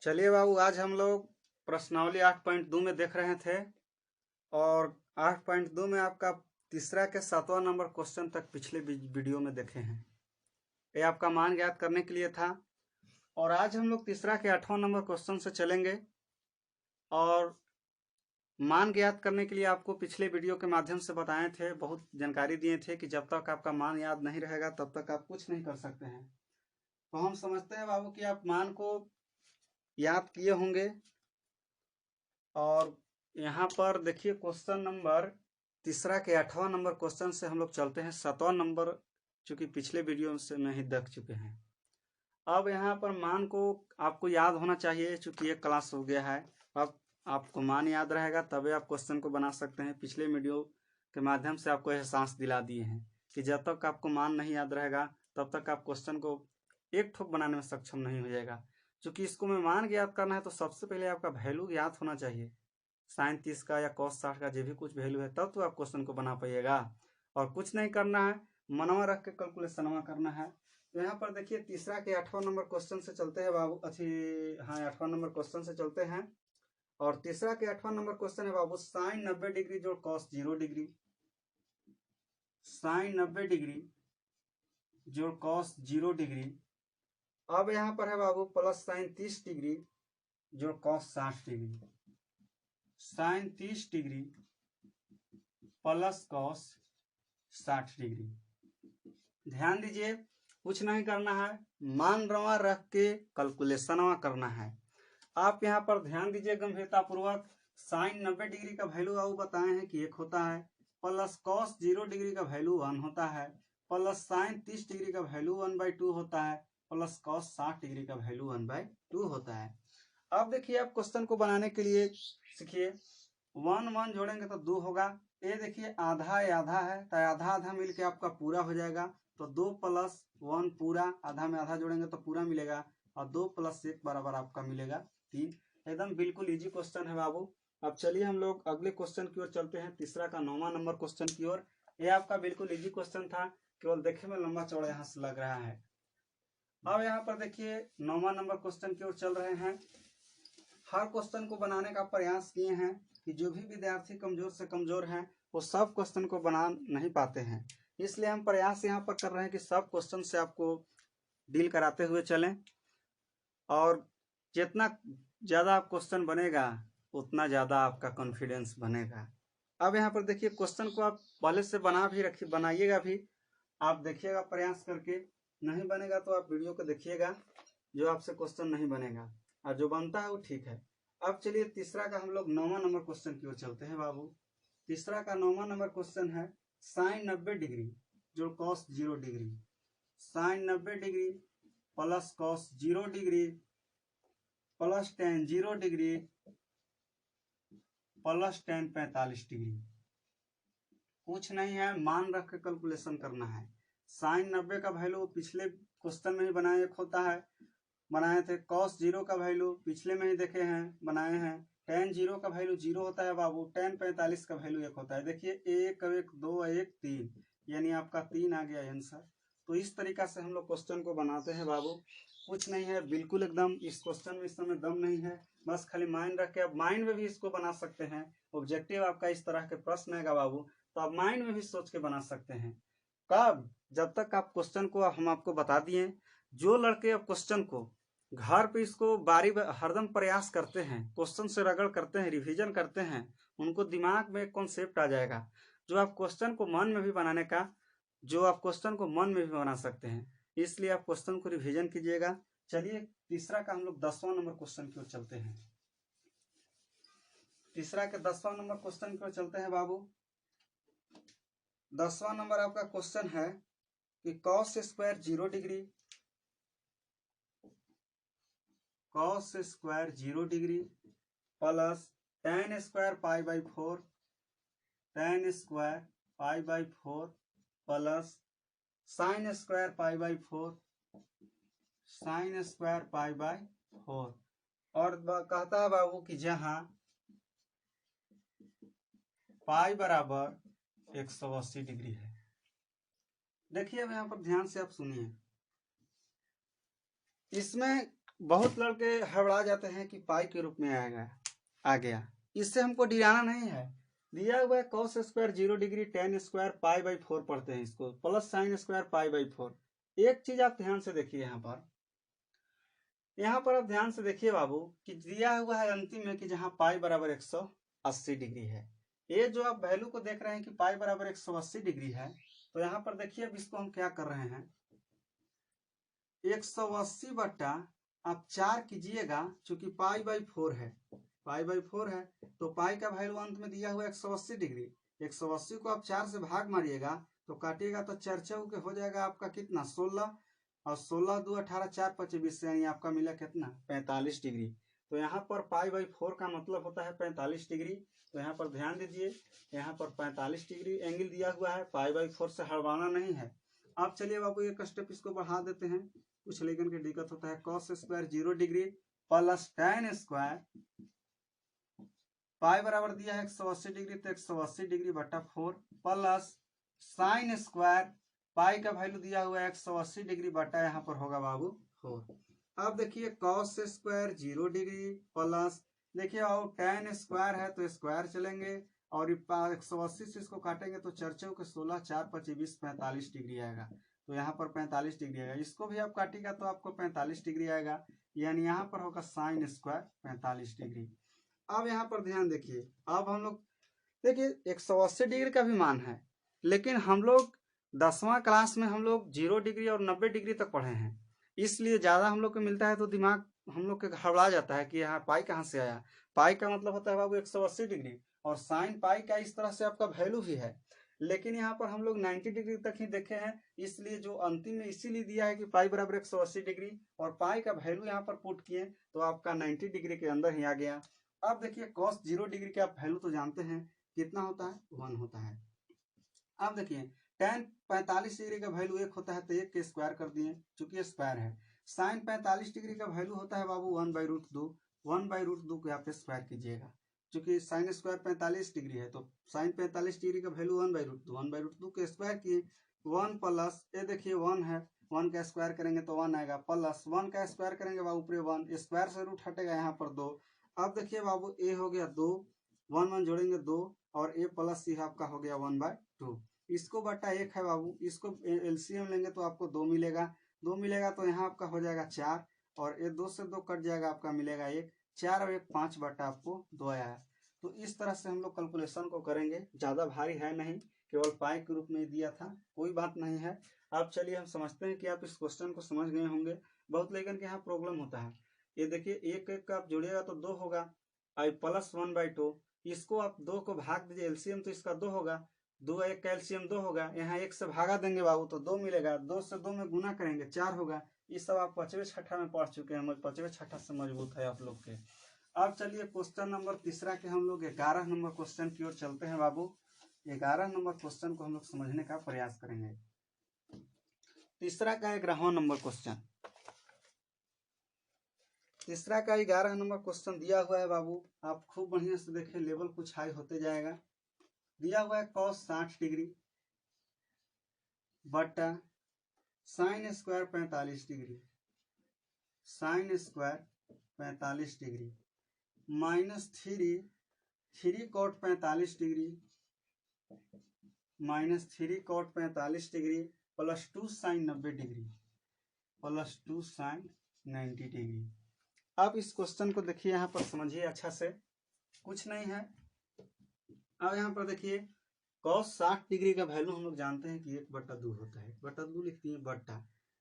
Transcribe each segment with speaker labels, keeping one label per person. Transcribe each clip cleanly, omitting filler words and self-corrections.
Speaker 1: चलिए बाबू, आज हम लोग प्रश्नावली 8.2 में देख रहे थे और 8.2 में आपका तीसरा के 7वां नंबर क्वेश्चन तक पिछले वीडियो में देखे हैं। ये आपका मान ज्ञात करने के लिए था और आज हम लोग तीसरा के 8वां नंबर क्वेश्चन से चलेंगे। और मान ज्ञात करने के लिए आपको पिछले वीडियो के माध्यम से बताए थे, बहुत जानकारी दिए थे कि जब तक आपका मान याद नहीं रहेगा तब तक आप कुछ नहीं कर सकते हैं। तो हम समझते हैं बाबू कि आप मान को याद किए होंगे। और यहाँ पर देखिए क्वेश्चन नंबर तीसरा के 8वां नंबर क्वेश्चन से हम लोग चलते हैं 7वां नंबर, चूंकि पिछले वीडियो से में ही देख चुके हैं। अब यहाँ पर मान को आपको याद होना चाहिए, चूंकि एक क्लास हो गया है। अब आपको मान याद रहेगा तभी आप क्वेश्चन को बना सकते हैं। पिछले वीडियो के माध्यम से आपको एहसास दिला दिए हैं कि जब तक आपको मान नहीं याद रहेगा तब तक आप क्वेश्चन को एक ठोक बनाने में सक्षम नहीं हो जाएगा। चूंकि इसको में मान याद करना है तो सबसे पहले आपका वैल्यू याद होना चाहिए। साइन 30 का या कॉस 60 का जो भी कुछ वैल्यू है तब तो आप क्वेश्चन को बना पाइएगा। और कुछ नहीं करना है, मनवा रख के कैलकुलेशनवा करना है। तो यहाँ पर देखिए तीसरा के 8वां नंबर क्वेश्चन से चलते हैं बाबू। 8वां नंबर क्वेश्चन से चलते हैं। और तीसरा के 8वां नंबर क्वेश्चन है बाबू, साइन 90 डिग्री जोड़ कॉस 0 डिग्री। साइन 90 डिग्री जोड़ कॉस 0 डिग्री। अब यहाँ पर है बाबू प्लस साइन 30 डिग्री जोड़ cos 60 degree. Sine 30 degree plus cos 60 degree. ध्यान दीजिए, कुछ नहीं करना है, मान रवा रख के कैलकुलेशनवा करना है। आप यहाँ पर ध्यान दीजिए गंभीरता पूर्वक। साइन 90 डिग्री का वैल्यू आप बताए हैं कि 1 होता है, प्लस कॉस 0 डिग्री का वैल्यू 1 होता है, प्लस साइन 30 डिग्री का वैल्यू 1/2 होता है, प्लस कॉस 60 डिग्री का वैल्यू 1/2 होता है। अब देखिए आप क्वेश्चन को बनाने के लिए सीखिए। 1 1 जोड़ेंगे तो 2 होगा। ये देखिए आधा आधा है तो आधा आधा मिलके आपका पूरा हो जाएगा। तो 2 + 1 पूरा, आधा में आधा जोड़ेंगे तो पूरा मिलेगा। और 2 + 1 बराबर आपका मिलेगा 3। एकदम बिल्कुल इजी क्वेश्चन है बाबू। अब चलिए हम लोग अगले क्वेश्चन की ओर चलते हैं, तीसरा का 9वां नंबर क्वेश्चन की ओर। ये आपका बिल्कुल इजी क्वेश्चन था, केवल देखने में लंबा चौड़ा यहाँ से लग रहा है। अब यहाँ पर देखिए 9वां नंबर क्वेश्चन की ओर चल रहे हैं। हर क्वेश्चन को बनाने का प्रयास किए हैं कि जो भी विद्यार्थी कमजोर से कमजोर हैं वो सब क्वेश्चन को बना नहीं पाते हैं। इसलिए हम प्रयास यहाँ पर कर रहे हैं कि सब क्वेश्चन से आपको डील कराते हुए चलें। और जितना ज़्यादा क्वेश्चन बनेगा उतना ज़्यादा आपका कॉन्फिडेंस बनेगा। अब यहाँ पर देखिए क्वेश्चन को आप पहले से बनाइएगा भी। आप देखिएगा प्रयास करके, नहीं बनेगा तो आप वीडियो को देखिएगा जो आपसे क्वेश्चन नहीं बनेगा, और जो बनता है वो ठीक है। अब चलिए तीसरा का हम लोग 9वां नंबर क्वेश्चन की ओर चलते हैं बाबू। तीसरा का 9वां नंबर क्वेश्चन है, साइन 90 डिग्री जोड़ cos 0 degree. Sine 90 degree plus cos 0 degree plus tan 0 degree plus tan 45 degree. कुछ नहीं है, मान रख के कैलकुलेशन करना है। साइन 90 का वैल्यू पिछले क्वेश्चन में ही बनाए बनाए थे। कॉस 0 का वैल्यू पिछले में ही देखे हैं, बनाए हैं। टेन 0 का वैल्यू 0 होता है बाबू। टेन 45 का वैल्यू 1 होता है। देखिए 1 1 2 1 3, यानी आपका 3 आ गया आंसर। तो इस तरीका से हम लोग क्वेश्चन को बनाते हैं बाबू। कुछ नहीं है, बिल्कुल एकदम इस क्वेश्चन में इस समय दम नहीं है, बस खाली माइंड रख के आप माइंड में भी इसको बना सकते हैं। ऑब्जेक्टिव आपका इस तरह के प्रश्न आएगा बाबू तो आप माइंड में भी सोच के बना सकते हैं। कब? जब तक आप क्वेश्चन को हम आपको बता दिए। जो लड़के अब क्वेश्चन को घर पे इसको हरदम प्रयास करते हैं, क्वेश्चन से रगड़ करते हैं, रिवीजन करते हैं, उनको दिमाग में एक कॉन्सेप्ट आ जाएगा जो आप क्वेश्चन को मन में भी बनाने का, जो आप क्वेश्चन को मन में भी बना सकते हैं। इसलिए आप क्वेश्चन को रिवीजन कीजिएगा। चलिए तीसरा का हम लोग 10वां नंबर क्वेश्चन की ओर चलते हैं। तीसरा के 10वां नंबर क्वेश्चन की ओर चलते हैं बाबू। 10वां नंबर आपका क्वेश्चन है कि cos square 0 degree, cos square 0 degree plus tan square π/4, tan square π/4 plus sine square π/4, sine square π/4। और कहता है बाबू कि जहां पाई बराबर 180 डिग्री है। देखिए अब यहाँ पर ध्यान से आप सुनिए, इसमें बहुत लड़के हड़बड़ा जाते हैं कि पाई के रूप में आ गया। इससे हमको डिराना नहीं है। दिया हुआ है cos square 0 degree tan square pi by 4 पढ़ते हैं इसको, plus sine square pi by 4। एक चीज आप ध्यान से देखिए, यहाँ पर आप ध्यान से देखिए बाबू कि दिया हुआ है अंतिम में कि जहाँ पाई बराबर 180 डिग्री है। ये जो आप वैल्यू को देख रहे हैं कि पाई बराबर 180 डिग्री है, तो यहाँ पर देखिए अब इसको हम क्या कर रहे हैं, 180 बट्टा आप 4 कीजिएगा, चूंकि पाई बाई 4 है, पाई बाई 4 है तो पाई का वैल्यू अंत में दिया हुआ 180 डिग्री। 180 को आप 4 से भाग मारिएगा तो काटिएगा तो 4 चौक हो जाएगा आपका कितना 16, और 16 2 18 4 5 20, यानी आपका मिला कितना 45 डिग्री। तो यहाँ पर पाई बाई 4 का मतलब होता है 45 डिग्री। तो यहाँ पर ध्यान दीजिए, यहाँ पर 45 डिग्री एंगल दिया हुआ है, पाई बाई 4 से हड़वाना नहीं है। अब चलिए बाबू एक स्टेप इसको बढ़ा देते हैं, कुछ लेकिन की दिक्कत होता है। Cos square 0 degree plus tan square pi बराबर दिया है 180 डिग्री, तो 180 डिग्री बटा 4 प्लस साइन स्क्वायर पाई का वैल्यू दिया हुआ है 180 डिग्री बटा यहाँ पर होगा बाबू 4। अब देखिए कॉस स्क्वायर 0 डिग्री प्लस, देखिए और tan स्क्वायर है तो स्क्वायर चलेंगे, और 180 से इसको काटेंगे तो 4 चौक 16 4 5 20 45 डिग्री आएगा। तो यहाँ पर 45 डिग्री आएगा, इसको भी आप काटिएगा तो आपको 45 डिग्री आएगा, यानी यहाँ पर होगा साइन स्क्वायर 45 डिग्री। अब यहाँ पर ध्यान देखिए, अब हम लोग देखिए 180 डिग्री का भी मान है, लेकिन हम लोग 10वां क्लास में हम लोग 0 डिग्री और 90 डिग्री तक पढ़े हैं, इसलिए ज़्यादा हम लोग को मिलता है तो दिमाग हम लोग के हड़बड़ा जाता है कि यहाँ पाई कहाँ से आया। पाई का मतलब होता है बाबू 180 डिग्री, और साइन पाई का इस तरह से आपका वैल्यू भी है, लेकिन यहाँ पर हम लोग 90 डिग्री तक ही देखे हैं, इसलिए जो अंतिम में इसीलिए दिया है कि पाई बराबर 180 डिग्री, और पाई का वैल्यू यहाँ पर पुट किए तो आपका 90 डिग्री के अंदर ही आ गया। अब देखिए कॉस 0 डिग्री के आप वैल्यू तो जानते हैं कितना होता है, 1 होता है। अब देखिए tan 45 डिग्री का वैल्यू 1 होता है, तो 1 के स्क्वायर कर दिए चूंकि स्क्वायर है। साइन 45 डिग्री का वैल्यू होता है बाबू 1/√2, 1/√2 को यहाँ पे स्क्वायर कीजिएगा, चूंकि साइन स्क्वायर 45 डिग्री है तो साइन 45 डिग्री का वैल्यू 1/√2, 1/√2 के स्क्वायर किए 1 प्लस, ये देखिए 1 है, 1 का स्क्वायर करेंगे तो 1 आएगा, प्लस 1 का स्क्वायर करेंगे बाबू ऊपर 1, स्क्वायर से रूट हटेगा यहाँ पर 2। अब देखिए बाबू ए हो गया 2, 1 1 जोड़ेंगे 2, और ए प्लस सी आपका हो गया 1/2। इसको बटा 1 है बाबू, इसको एलसीएम लेंगे तो आपको 2 मिलेगा, 2 मिलेगा तो यहाँ आपका हो जाएगा 4, और ये 2 से 2 कट जाएगा, आपका मिलेगा 1, 4 और 1 5 बटा आपको 2 आया है। तो इस तरह से हम लोग कैलकुलेशन को करेंगे, ज़्यादा भारी है नहीं, केवल पाई के रूप में दिया था, कोई बात नहीं है। अब चलिए हम समझते हैं कि आप इस क्वेश्चन को समझ गए होंगे। बहुत लेकिन के यहाँ प्रॉब्लम होता है, ये देखिए 1 1 का आप जोड़िएगा तो 2 होगा, आई प्लस 1/2, इसको आप 2 को भाग दीजिए, एलसीएम तो इसका 2 होगा, 2 1 का एलसीएम 2 होगा, यहाँ 1 से भागा देंगे बाबू तो 2 मिलेगा, 2 से 2 में गुना करेंगे 4 होगा। ये सब आप 5वें छठा में पढ़ चुके हैं, 5वें छठा से मजबूत है आप लोग के। अब चलिए क्वेश्चन नंबर तीसरा के हम लोग 11 नंबर क्वेश्चन की ओर चलते हैं बाबू। 11 नंबर क्वेश्चन को हम लोग समझने का प्रयास करेंगे। तीसरा का 11वां नंबर क्वेश्चन, तीसरा का 11 नंबर क्वेश्चन दिया हुआ है बाबू, आप खूब बढ़िया से देखें, लेवल कुछ हाई होते जाएगा। दिया हुआ है कॉस 60 डिग्री बटा sine square 45 degree, sine square 45 degree minus 3 cot 45 degree, minus 3 cot 45 degree plus 2 sine 90 degree, plus 2 sine 90 degree. अब इस क्वेश्चन को देखिए, यहाँ पर समझिए अच्छा से, कुछ नहीं है। अब यहाँ पर देखिए cos 60 डिग्री का वैल्यू हम लोग जानते हैं कि 1/2 होता है, 1/2 लिखते हैं बट्टा,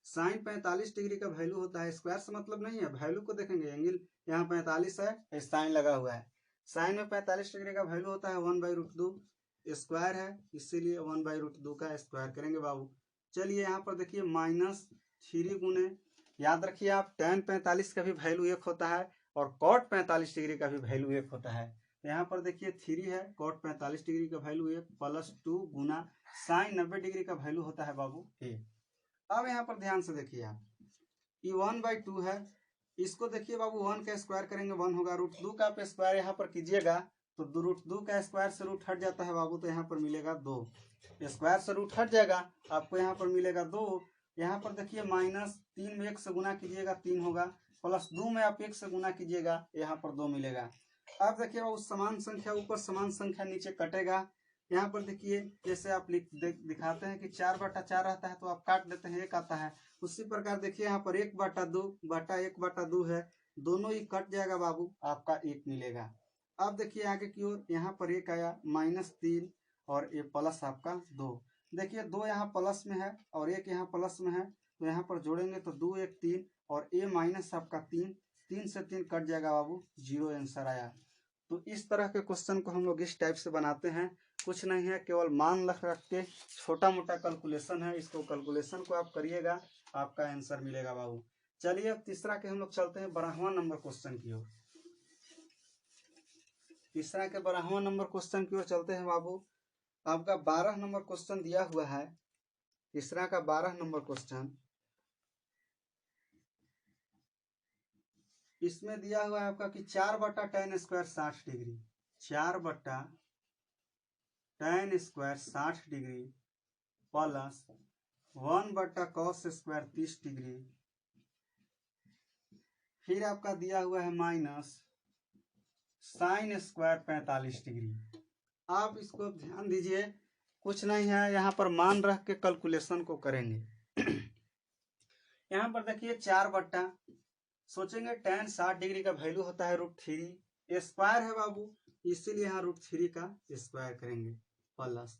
Speaker 1: साइन 45 डिग्री का वैल्यू होता है, स्क्वायर से मतलब नहीं है, वैल्यू को देखेंगे, एंगल यहाँ 45 है, साइन लगा हुआ है, साइन में 45 डिग्री का वैल्यू होता है 1/√2, स्क्वायर है इसीलिए 1/√2 का स्क्वायर करेंगे बाबू। चलिए यहाँ पर देखिए माइनस 3 गुने, याद रखिए आप tan 45 का भी वैल्यू 1 होता है, और cot 45 डिग्री का भी वैल्यू 1 होता है। यहाँ पर देखिए 3 है, cot 45 डिग्री का वैल्यू 1 प्लस 2 गुना साइन 90 डिग्री का वैल्यू होता है बाबू a। अब यहाँ पर ध्यान से देखिए आप, ये 1/2 है, इसको देखिए बाबू 1 का स्क्वायर करेंगे 1 होगा, √2 का आप स्क्वायर यहाँ पर कीजिएगा तो √2 का स्क्वायर से रूट हट जाता है बाबू, तो यहाँ पर मिलेगा 2, स्क्वायर से रूट हट जाएगा आपको यहाँ पर मिलेगा 2। यहाँ पर देखिए माइनस 3 में 1 से गुना कीजिएगा 3 होगा, प्लस 2 में आप 1 से गुना कीजिएगा, यहाँ पर 2 मिलेगा। अब देखिए उस समान संख्या ऊपर, समान संख्या नीचे कटेगा। यहाँ पर देखिए जैसे आप दिखाते हैं कि 4/4 रहता है तो आप काट देते हैं, 1 आता है। उसी प्रकार देखिए यहाँ पर 1/2 है, दोनों ही कट जाएगा बाबू, आपका 1 मिलेगा। अब देखिए आगे की ओर, यहाँ पर 1 आया, -3 और ये प्लस आपका 2। देखिए 2 यहाँ प्लस में है और 1 यहाँ प्लस में है, तो यहाँ पर जोड़ेंगे तो 2 1 3 और ये माइनस आपका 3 से 3 कट जाएगा बाबू, 0 आंसर आया। तो इस तरह के क्वेश्चन को हम लोग इस टाइप से बनाते हैं। कुछ नहीं है, केवल मान रख के छोटा मोटा कैलकुलेशन है, इसको कैलकुलेशन को आप करिएगा, आपका आंसर मिलेगा बाबू। चलिए अब तीसरा के हम लोग चलते हैं 12वां नंबर क्वेश्चन की ओर। तीसरा के 12वां नंबर क्वेश्चन की ओर चलते हैं बाबू। आपका 12 नंबर क्वेश्चन दिया हुआ है, तीसरा का 12 नंबर क्वेश्चन। इसमें दिया हुआ है आपका कि 4/tan² 60 degree, 4/tan² 60 degree plus 1/cos² 30 degree, फिर आपका दिया हुआ है माइनस sin² 45 डिग्री। आप इसको ध्यान दीजिए, कुछ नहीं है, यहाँ पर मान रख के कैलकुलेशन को करेंगे। यहाँ पर देखिए 4 सोचेंगे tan 60 डिग्री का वैल्यू होता है √3, स्क्वायर है बाबू, इसीलिए यहाँ √3 का स्क्वायर करेंगे, प्लस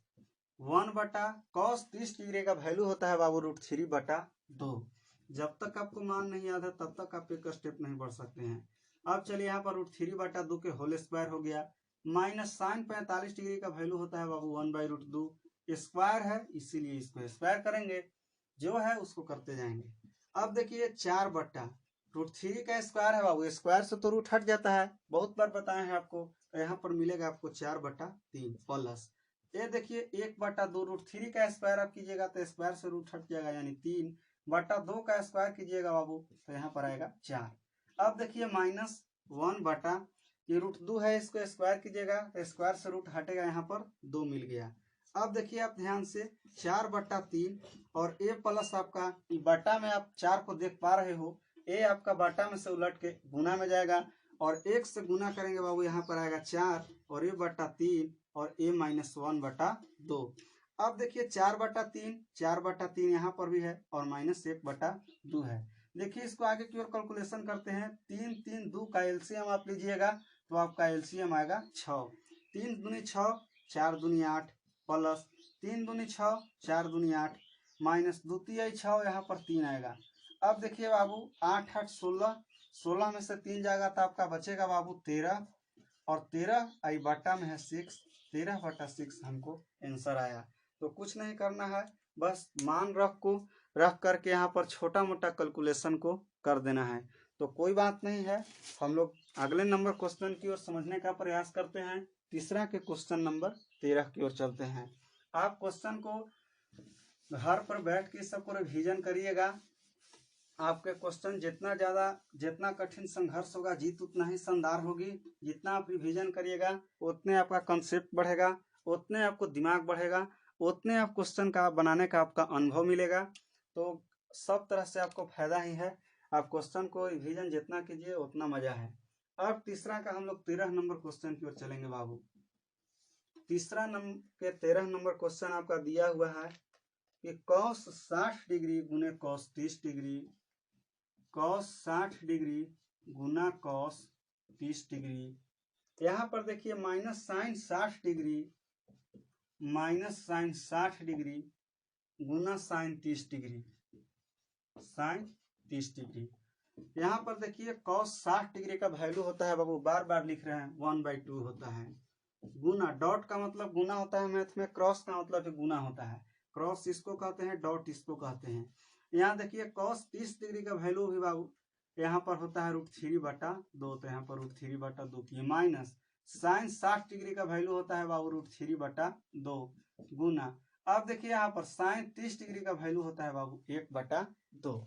Speaker 1: 1/cos 30 डिग्री का वैल्यू होता है बाबू √3/2। जब तक आपको मान नहीं याद है तब तक आप एक स्टेप नहीं बढ़ सकते हैं। अब चलिए यहाँ पर √3/2 के होल स्क्वायर हो गया, माइनस sin 45 डिग्री का वैल्यू होता है बाबू 1/√2, स्क्वायर है इसीलिए इसको स्क्वायर करेंगे, जो है उसको करते जाएंगे। अब देखिए 4/√3 का स्क्वायर है बाबू, स्क्वायर से तो रूट हट जाता है, बहुत बार बताए हैं आपको, तो यहाँ पर मिलेगा आपको 4/3 प्लस ये देखिए 1/2, √3 का स्क्वायर आप कीजिएगा तो स्क्वायर से रूट हट जाएगा, यानी 3/2 का स्क्वायर कीजिएगा बाबू तो यहाँ पर आएगा 4। अब देखिए -1/, ये √2 है, इसको स्क्वायर कीजिएगा तो स्क्वायर से रूट हटेगा, यहाँ पर 2 मिल गया। अब देखिए आप ध्यान से 4/3 और ए प्लस आपका बटा में आप 4 को देख पा रहे हो, ए आपका बटा में से उलट के गुना में जाएगा और 1 से गुना करेंगे बाबू, यहाँ पर आएगा 4 और a/3 और a - 1/2। अब देखिए 4/3 यहाँ पर भी है और -1/2 है। देखिए इसको आगे की ओर कैलकुलेशन करते हैं, 3 3 2 का एलसीएम आप लीजिएगा तो आपका एलसीएम आएगा 6, 3 दूनी 6, 4 दूनी 8 प्लस 3 दूनी 6, 4 दूनी 8 माइनस 2 तिया 6, यहाँ पर 3 आएगा। अब देखिए बाबू 8 8 16, 16 में से 3 जाएगा तो आपका बचेगा बाबू 13 और 13 आई बटा में है 6, 13/6 हमको आंसर आया। तो कुछ नहीं करना है, बस मान रख करके यहाँ पर छोटा मोटा कैलकुलेशन को कर देना है। तो कोई बात नहीं है, हम लोग अगले नंबर क्वेश्चन की ओर समझने का प्रयास करते हैं। तीसरा के क्वेश्चन नंबर 13 की ओर चलते हैं। आप क्वेश्चन को घर पर बैठ के सबको रिवीजन करिएगा। आपके क्वेश्चन जितना कठिन संघर्ष होगा, जीत उतना ही शानदार होगी। जितना आप रिवीजन करिएगा उतने आपका कंसेप्ट बढ़ेगा, उतने आपको दिमाग बढ़ेगा, उतने आप क्वेश्चन का बनाने का आपका अनुभव मिलेगा। तो सब तरह से आपको फायदा ही है। आप क्वेश्चन को रिवीजन जितना कीजिए उतना मजा है। अब तीसरा का हम लोग 13 नंबर क्वेश्चन की ओर चलेंगे बाबू। तीसरा के 13 नंबर क्वेश्चन आपका दिया हुआ है कि cos 60 डिग्री गुने cos 30 डिग्री, cos 60 डिग्री गुना cos 30 डिग्री। यहाँ पर देखिए माइनस sin 60 डिग्री गुना sin 30 डिग्री, sin 30 डिग्री। यहाँ पर देखिए cos 60 डिग्री का वैल्यू होता है बाबू, बार बार लिख रहे हैं, 1/2 होता है, गुना डॉट का मतलब गुना होता है मैथ में, क्रॉस का मतलब गुना होता है, क्रॉस इसको कहते हैं, डॉट इसको कहते हैं। यहाँ देखिए cos 30 डिग्री का वैल्यू भी बाबू यहाँ पर होता है √3/2, तो यहाँ पर √3/2 की माइनस sin 60 डिग्री का वैल्यू होता है बाबू √3/2 गुना। अब देखिए यहाँ पर sin 30 डिग्री का वैल्यू होता है बाबू 1/2।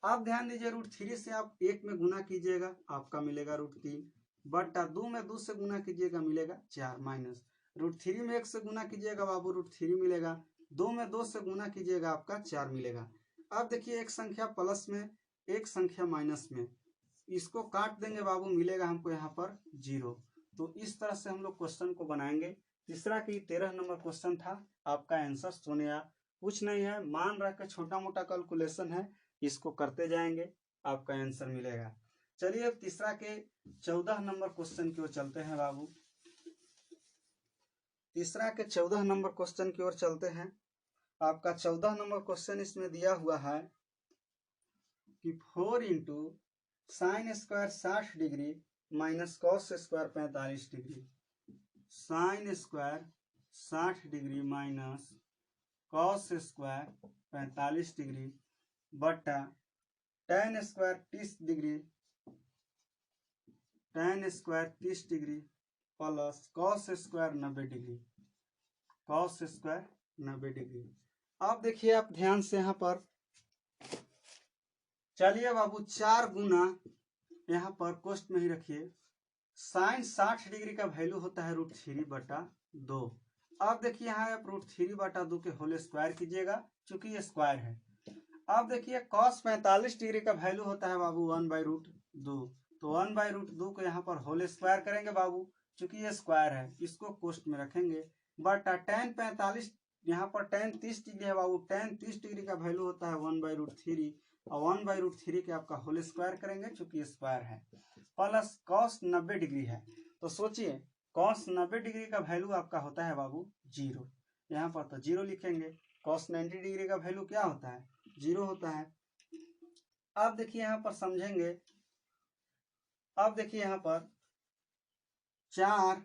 Speaker 1: अब ध्यान दीजिए √3 से आप 1 में गुना कीजिएगा आपका मिलेगा √3/2 में 2 से गुना कीजिएगा मिलेगा 4, माइनस √3 में 1 से गुना कीजिएगा बाबू √3 मिलेगा, 2 में 2 से गुना कीजिएगा आपका 4 मिलेगा। अब देखिए एक संख्या प्लस में एक संख्या माइनस में, इसको काट देंगे बाबू, मिलेगा हमको यहाँ पर 0। तो इस तरह से हम लोग क्वेश्चन को बनाएंगे। तीसरा की 13 नंबर क्वेश्चन था। आपका आंसर सोनिया कुछ नहीं है, मान रख के छोटा मोटा कैलकुलेशन है, इसको करते जाएंगे, आपका आंसर मिलेगा। चलिए अब तीसरा के 14 नंबर क्वेश्चन की ओर चलते हैं बाबू। तीसरा के 14 नंबर क्वेश्चन की ओर चलते हैं। आपका 14 नंबर क्वेश्चन इसमें दिया हुआ है कि 4 into sine square 60 degree minus cos square 45 degree. Sine square 60 degree minus cos square 45 degree बटा tan square 30 degree, tan square 30 degree plus cos square 90 degree, cos square 90 degree. अब देखिए आप ध्यान से यहाँ पर, चलिए बाबू 4 गुना यहाँ पर कोष्ट में ही रखिए। साइन 60 डिग्री का वैल्यू होता है √3/2। अब देखिए यहाँ आप √3/2 के होल स्क्वायर कीजिएगा, चूंकि ये स्क्वायर है। अब देखिए कॉस 45 डिग्री का वैल्यू होता है बाबू 1/√2, तो 1/√2 को यहाँ पर होल स्क्वायर करेंगे बाबू, चूंकि ये स्क्वायर है, इसको कोष्ट में रखेंगे। बटा टेन 45, यहाँ पर टेन 30 डिग्री है बाबू, टेन 30 डिग्री का वैल्यू होता है 1/√3, और 1/√3 के आपका होल स्क्वायर करेंगे, चूंकि ये स्क्वायर है, प्लस कॉस 90 डिग्री है। तो सोचिए कॉस 90 डिग्री का वैल्यू आपका होता है बाबू 0, यहाँ पर तो 0 लिखेंगे। कॉस 90 डिग्री का वैल्यू क्या होता है? 0 होता है। अब देखिए यहाँ पर समझेंगे, अब देखिए यहाँ पर 4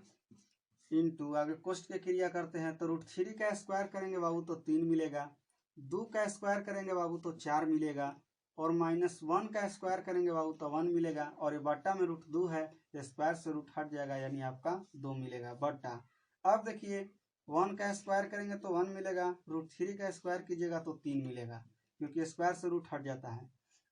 Speaker 1: इंटू आगे कोष्ट के क्रिया करते हैं, तो √3 का स्क्वायर करेंगे बाबू तो 3 मिलेगा, 2 का स्क्वायर करेंगे बाबू तो 4 मिलेगा, और -1 का स्क्वायर करेंगे बाबू तो 1 मिलेगा, और ये बट्टा में √2 है, स्क्वायर से रूट हट जाएगा, यानी आपका 2 मिलेगा बट्टा। अब देखिए 1 का स्क्वायर करेंगे तो 1 मिलेगा, √3 का स्क्वायर कीजिएगा तो 3 मिलेगा, क्योंकि स्क्वायर से रूट हट जाता है।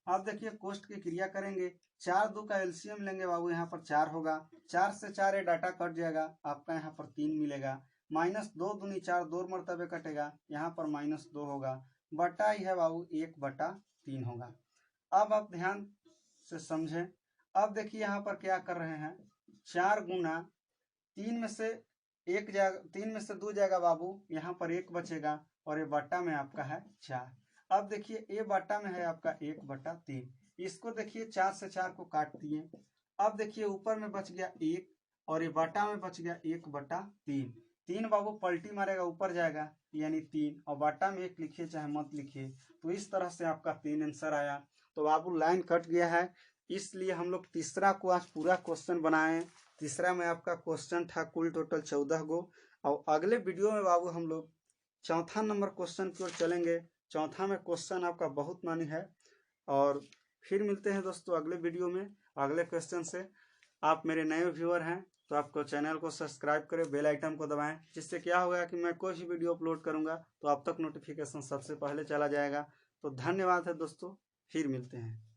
Speaker 1: अब देखिए कोष्ट की क्रिया करेंगे, 4 2 का एलसीएम लेंगे बाबू, यहाँ पर 4 होगा, 4 से 4 ये डाटा कट जाएगा, आपका यहाँ पर 3 मिलेगा, -2 दूनी 4, 2 मरतबे कटेगा, यहाँ पर -2 होगा, बटा ही है बाबू 1/3 होगा। अब आप ध्यान से समझें। अब देखिए यहाँ पर क्या कर रहे हैं, 4 गुना 3 में से 1 जाएगा, 3 में से 2 जाएगा बाबू, यहाँ पर 1 बचेगा, और ये बट्टा में आपका है 4। अब देखिए ये बट्टा में है आपका 1/3, इसको देखिए 4 से 4 को काट दिए। अब देखिए ऊपर में बच गया 1, और ये बट्टा में बच गया 1/3। 3 बाबू पलटी मारेगा ऊपर जाएगा, यानी 3, और बट्टा में 1 लिखिए चाहे मत लिखिए। तो इस तरह से आपका 3 आंसर आया। तो बाबू लाइन कट गया है, इसलिए हम लोग तीसरा को आज पूरा क्वेश्चन बनाए। तीसरा में आपका क्वेश्चन था कुल टोटल 14 गो, और अगले वीडियो में बाबू हम लोग चौथा नंबर क्वेश्चन की ओर चलेंगे। चौथा में क्वेश्चन आपका बहुत मानी है, और फिर मिलते हैं दोस्तों अगले वीडियो में अगले क्वेश्चन से। आप मेरे नए व्यूअर हैं तो आपको चैनल को सब्सक्राइब करें, बेल आइकन को दबाएं, जिससे क्या होगा कि मैं कोई भी वीडियो अपलोड करूंगा तो आप तक नोटिफिकेशन सबसे पहले चला जाएगा। तो धन्यवाद है दोस्तों, फिर मिलते हैं।